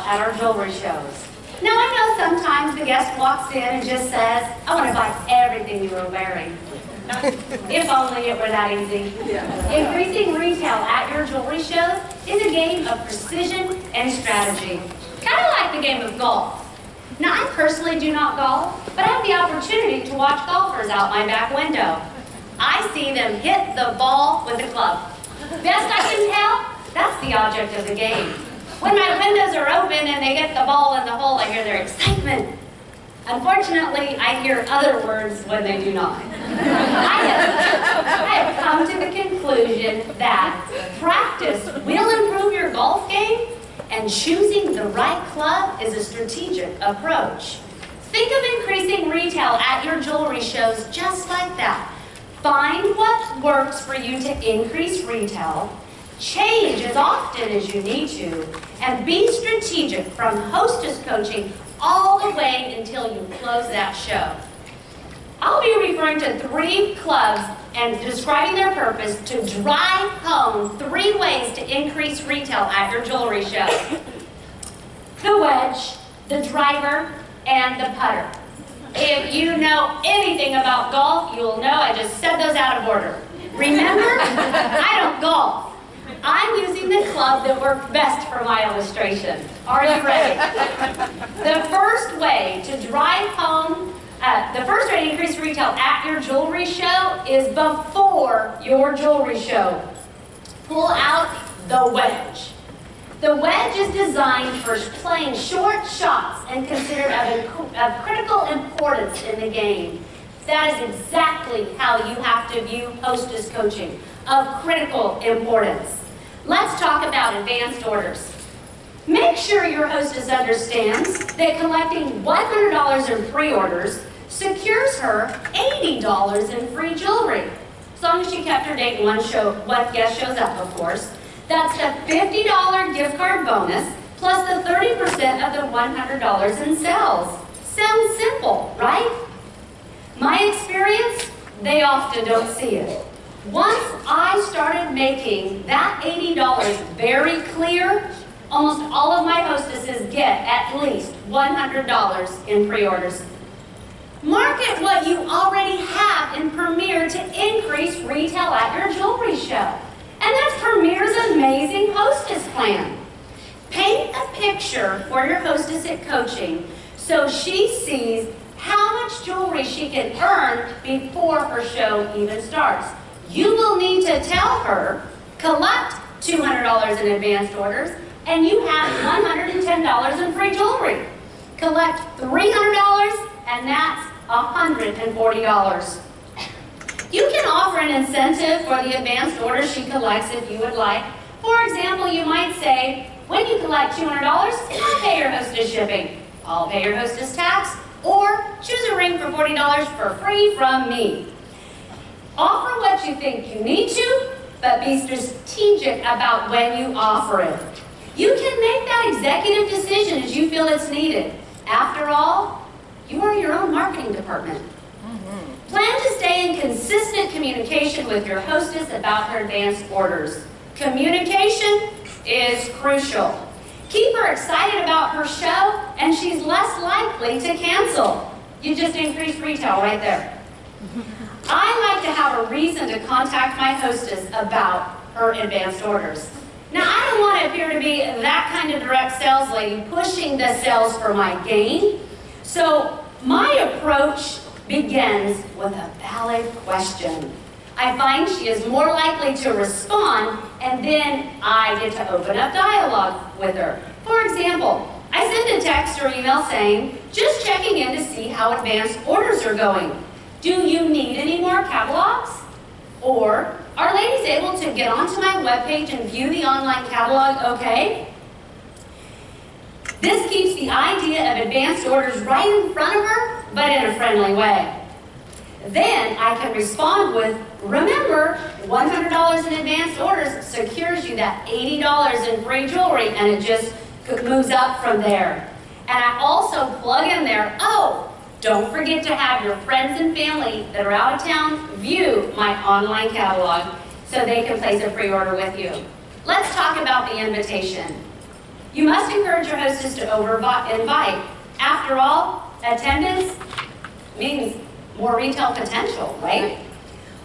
at our jewelry shows. Now I know sometimes the guest walks in and just says, I want to buy everything you were wearing. If only it were that easy. Increasing retail at your jewelry shows is a game of precision and strategy. Kind of like the game of golf. Now I personally do not golf, but I have the opportunity to watch golfers out my back window. I see them hit the ball with a club. Best I can tell, that's the object of the game. When my windows are open and they get the ball in the hole, I hear their excitement. Unfortunately, I hear other words when they do not. I have come to the conclusion that practice will improve your golf game, and choosing the right club is a strategic approach. Think of increasing retail at your jewelry shows just like that. Find what works for you to increase retail, change as often as you need to, and be strategic from hostess coaching all the way until you close that show. I'll be referring to 3 clubs and describing their purpose to drive home 3 ways to increase retail at your jewelry show. The wedge, the driver, and the putter. If you know anything about golf, you'll know I just said those out of order. Remember, I don't golf. I'm using the club that worked best for my illustration. Are you ready? The first way to drive home, the first way to increase retail at your jewelry show is before your jewelry show. Pull out the wedge. The wedge is designed for playing short shots and considered of critical importance in the game. That is exactly how you have to view hostess coaching, of critical importance. Let's talk about advanced orders. Make sure your hostess understands that collecting $100 in pre-orders secures her $80 in free jewelry. As long as she kept her date and one guest shows up, of course. That's the $50 gift card bonus plus the 30% of the $100 in sales. Sounds simple, right? My experience, they often don't see it. Once I started making that $80 very clear, almost all of my hostesses get at least $100 in pre-orders. Market what you already have in Premier to increase retail at your jewelry show. And that's Premier's amazing hostess plan. Paint a picture for your hostess at coaching so she sees how much jewelry she can earn before her show even starts. You will need to tell her, collect $200 in advanced orders, and you have $110 in free jewelry. Collect $300, and that's $140. You can offer an incentive for the advanced orders she collects if you would like. For example, you might say, when you collect $200, I'll pay your hostess shipping. I'll pay your hostess tax, or choose a ring for $40 for free from me. Offer what you think you need to, but be strategic about when you offer it. You can make that executive decision as you feel it's needed. After all, you are your own marketing department. Plan to stay in consistent communication with your hostess about her advanced orders. Communication is crucial. Keep her excited about her show, and she's less likely to cancel. You just increased retail right there. I like to have a reason to contact my hostess about her advanced orders. Now, I don't want to appear to be that kind of direct sales lady pushing the sales for my gain. So my approach begins with a valid question. I find she is more likely to respond, and then I get to open up dialogue with her. For example, I send a text or email saying, just checking in to see how advanced orders are going. Do you need any more catalogs? Or, are ladies able to get onto my webpage and view the online catalog okay? This keeps the idea of advanced orders right in front of her, but in a friendly way. Then I can respond with, remember, $100 in advanced orders secures you that $80 in free jewelry, and it just moves up from there. And I also plug in there, oh, don't forget to have your friends and family that are out of town view my online catalog so they can place a pre-order with you. Let's talk about the invitation. You must encourage your hostess to invite. After all, attendance means more retail potential, right?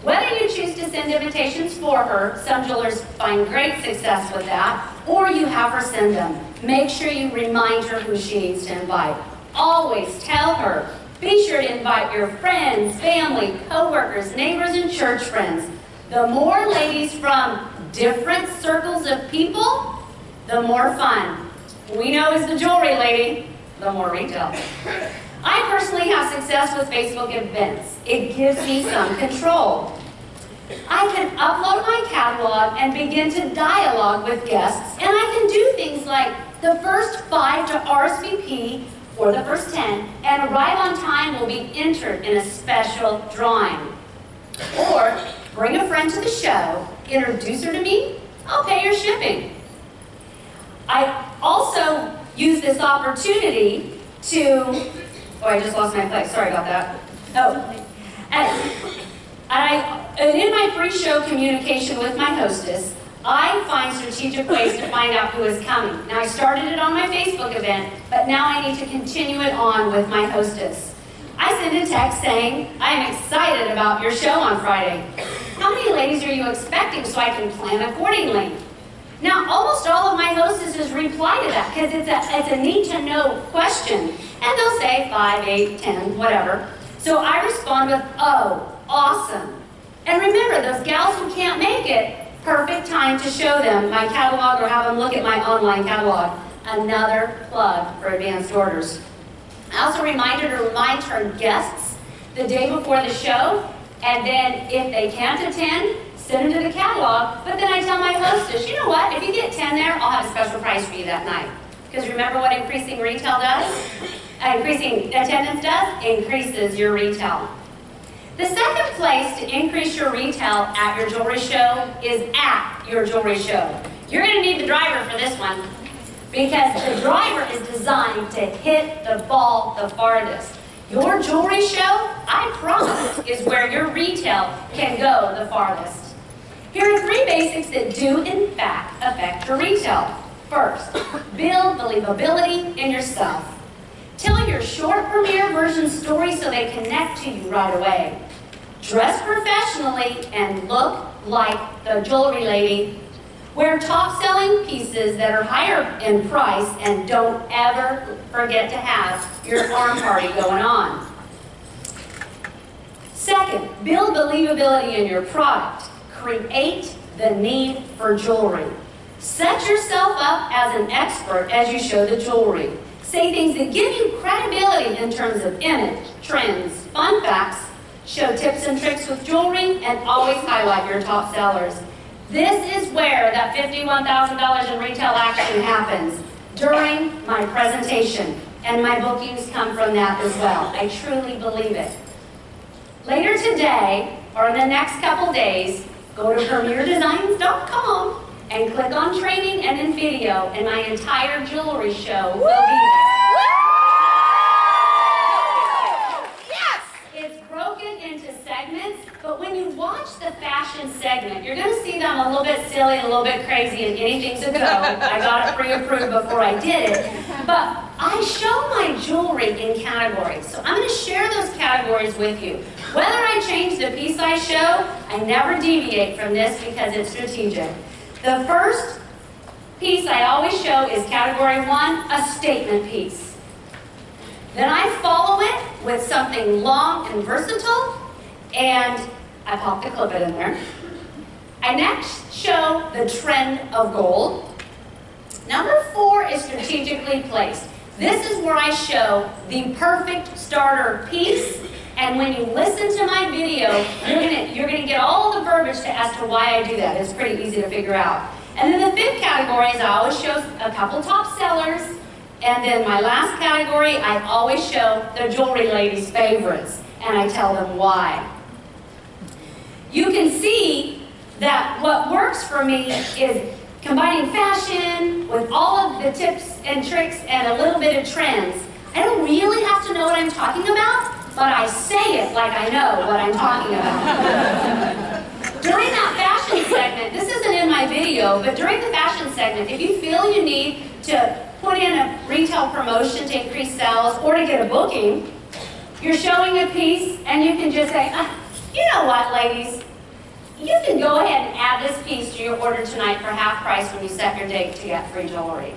Whether you choose to send invitations for her, some jewelers find great success with that, or you have her send them. Make sure you remind her who she needs to invite. Always tell her. Be sure to invite your friends, family, co-workers, neighbors, and church friends. The more ladies from different circles of people, the more fun. We know as the jewelry lady, the more retail. I personally have success with Facebook events. It gives me some control. I can upload my catalog and begin to dialogue with guests, and I can do things like the first 5 to RSVP, or the first 10, and arrive on time will be entered in a special drawing. Or bring a friend to the show, introduce her to me, I'll pay your shipping. I also use this opportunity to, oh, I just lost my place, sorry about that. Oh, and in my pre-show communication with my hostess, I find strategic ways to find out who is coming. Now, I started it on my Facebook event, but now I need to continue it on with my hostess. I send a text saying, I am excited about your show on Friday. How many ladies are you expecting so I can plan accordingly? Now, almost all of my hostesses reply to that because it's a need-to-know question. And they'll say 5, 8, 10, whatever. So I respond with, oh, awesome. And remember, those gals who can't make it, perfect time to show them my catalog or have them look at my online catalog. Another plug for advanced orders. I also remind her guests the day before the show, and then if they can't attend, send them to the catalog. But then I tell my hostess, you know what, if you get 10 there, I'll have a special price for you that night. Because remember what increasing retail does? Increasing attendance does? Increases your retail. The second place to increase your retail at your jewelry show is at your jewelry show. You're going to need the driver for this one because the driver is designed to hit the ball the farthest. Your jewelry show, I promise, is where your retail can go the farthest. Here are 3 basics that do, in fact, affect your retail. First, build believability in yourself. Tell your short premiere version story so they connect to you right away. Dress professionally and look like the jewelry lady. Wear top-selling pieces that are higher in price, and don't ever forget to have your arm party going on. Second, build believability in your product. Create the need for jewelry. Set yourself up as an expert as you show the jewelry. Say things that give you credibility in terms of image, trends, fun facts, show tips and tricks with jewelry, and always highlight your top sellers. This is where that $51,000 in retail action happens, during my presentation, and my bookings come from that as well. I truly believe it. Later today, or in the next couple days, go to premierdesigns.com and click on training and in video, and my entire jewelry show will be there. Yes! It's broken into segments, but when you watch the fashion segment, you're going to see them a little bit silly, a little bit crazy, and anything's a go. I got it pre-approved before I did it. But I show my jewelry in categories, so I'm going to share those categories with you. Whether I change the piece I show, I never deviate from this because it's strategic. The first piece I always show is category 1, a statement piece. Then I follow it with something long and versatile, and I pop the clip it in there. I next show the trend of gold. Number 4 is strategically placed. This is where I show the perfect starter piece, and when you listen to my video, you're gonna get all the verbiage as to why I do that. It's pretty easy to figure out. And then the 5th category is I always show a couple top sellers, and then my last category, I always show the jewelry ladies' favorites, and I tell them why. You can see that what works for me is combining fashion with all of the tips and tricks and a little bit of trends. I don't really have to know what I'm talking about, but I say it like I know what I'm talking about. During that fashion segment, this isn't in my video, but during the fashion segment, if you feel you need to put in a retail promotion to increase sales or to get a booking, you're showing a piece and you can just say, you know what, ladies? You can go ahead and add this piece to your order tonight for half price when you set your date to get free jewelry.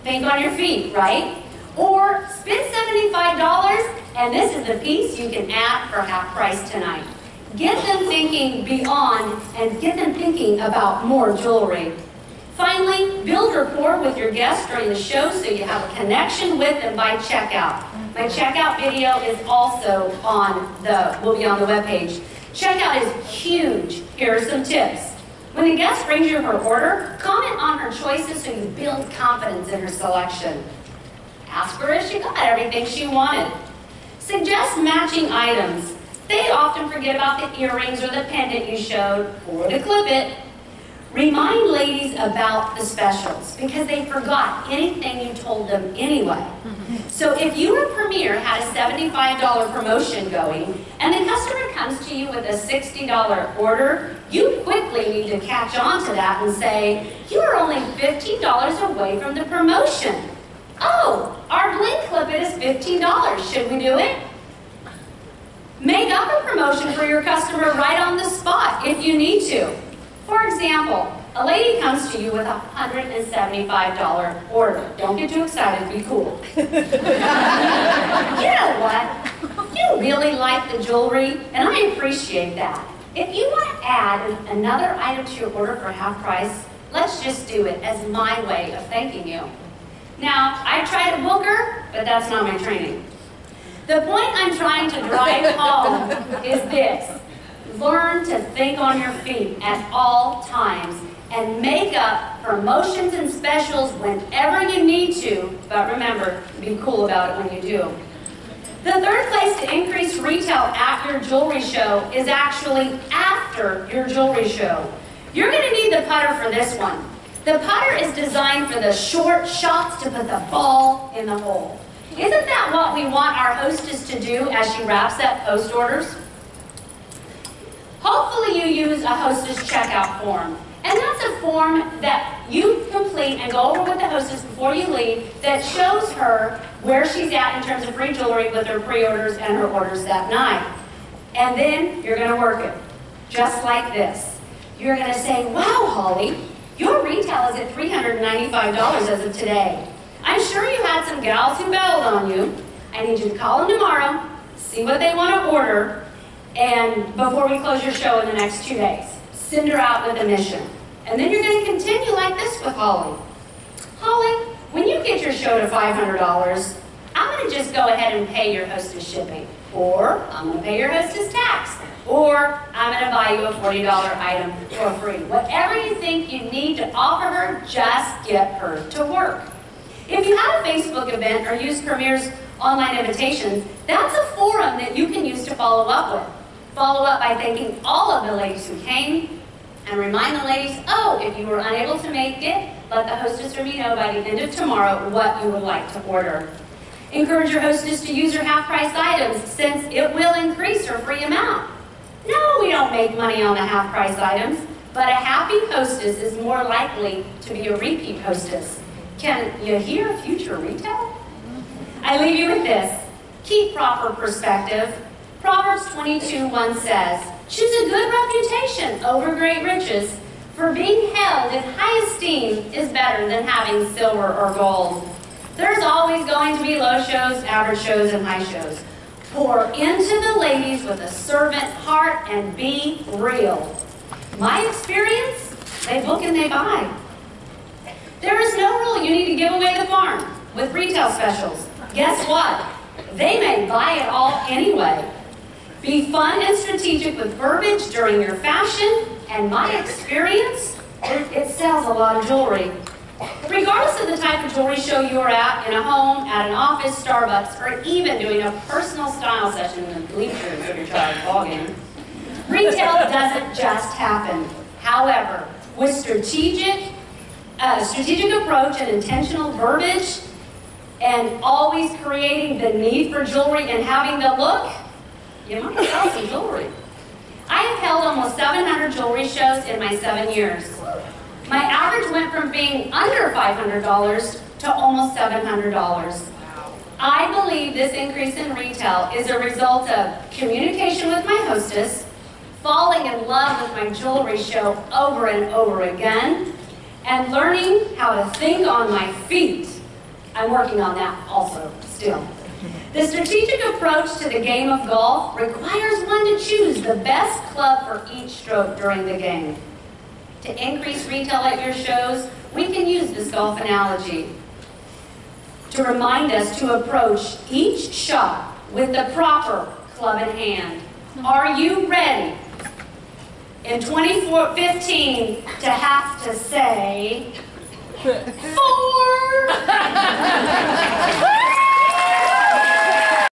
Think on your feet, right? Or spend $75 and this is the piece you can add for half price tonight. Get them thinking beyond and get them thinking about more jewelry. Finally, build rapport with your guests during the show so you have a connection with them by checkout. My checkout video is also will be on the webpage. Checkout is huge. Here are some tips. When a guest brings you her order, comment on her choices so you build confidence in her selection. Ask her if she got everything she wanted. Suggest matching items. They often forget about the earrings or the pendant you showed, or the clip it. Remind ladies about the specials because they forgot anything you told them anyway. So if your Premier had a $75 promotion going and the customer comes to you with a $60 order, you quickly need to catch on to that and say, you are only $15 away from the promotion. Oh, our bling clip it is $15. Should we do it? Make up a promotion for your customer right on the spot if you need to. For example, a lady comes to you with a $175 order. Don't get too excited, be cool. You know what? You really like the jewelry, and I appreciate that. If you want to add another item to your order for half price, let's just do it as my way of thanking you. Now, I tried to book her, but that's not my training. The point I'm trying to drive home is this. Learn to think on your feet at all times and make up promotions and specials whenever you need to, but remember, be cool about it when you do. The third place to increase retail at your jewelry show is actually after your jewelry show. You're going to need the putter for this one. The putter is designed for the short shots to put the ball in the hole. Isn't that what we want our hostess to do as she wraps up post orders? Hopefully you use a hostess checkout form. And that's a form that you complete and go over with the hostess before you leave that shows her where she's at in terms of free jewelry with her pre-orders and her orders that night. And then you're going to work it, just like this. You're going to say, wow, Holly, your retail is at $395 as of today. I'm sure you had some gals who bailed on you. I need you to call them tomorrow, see what they want to order, and before we close your show in the next 2 days. Send her out with a mission. And then you're going to continue like this with Holly. Holly, when you get your show to $500, I'm going to just go ahead and pay your hostess shipping. Or I'm going to pay your hostess tax. Or I'm going to buy you a $40 item for free. Whatever you think you need to offer her, just get her to work. If you have a Facebook event or use Premier's online invitations, that's a forum that you can use to follow up with. Follow up by thanking all of the ladies who came and remind the ladies, oh, if you were unable to make it, let the hostess or me know by the end of tomorrow what you would like to order. Encourage your hostess to use her half-price items since it will increase her free amount. No, we don't make money on the half-price items, but a happy hostess is more likely to be a repeat hostess. Can you hear future retail? I leave you with this. Keep proper perspective. Proverbs 22:1 says, choose a good reputation over great riches, for being held in high esteem is better than having silver or gold. There's always going to be low shows, average shows, and high shows. Pour into the ladies with a servant heart and be real. My experience, they book and they buy. There is no rule you need to give away the farm with retail specials. Guess what? They may buy it all anyway. Be fun and strategic with verbiage during your fashion, and my experience, it sells a lot of jewelry. Regardless of the type of jewelry show you are at, in a home, at an office, Starbucks, or even doing a personal style session in the bleachers of your child's ballgame, retail doesn't just happen. However, with strategic approach and intentional verbiage, and always creating the need for jewelry and having the look, you might sell some jewelry. I have held almost 700 jewelry shows in my 7 years. My average went from being under $500 to almost $700. I believe this increase in retail is a result of communication with my hostess, falling in love with my jewelry show over and over again, and learning how to think on my feet. I'm working on that also, still. The strategic approach to the game of golf requires one to choose the best club for each stroke during the game. To increase retail at your shows, we can use this golf analogy to remind us to approach each shot with the proper club in hand. Are you ready in 2015 to have to say 4?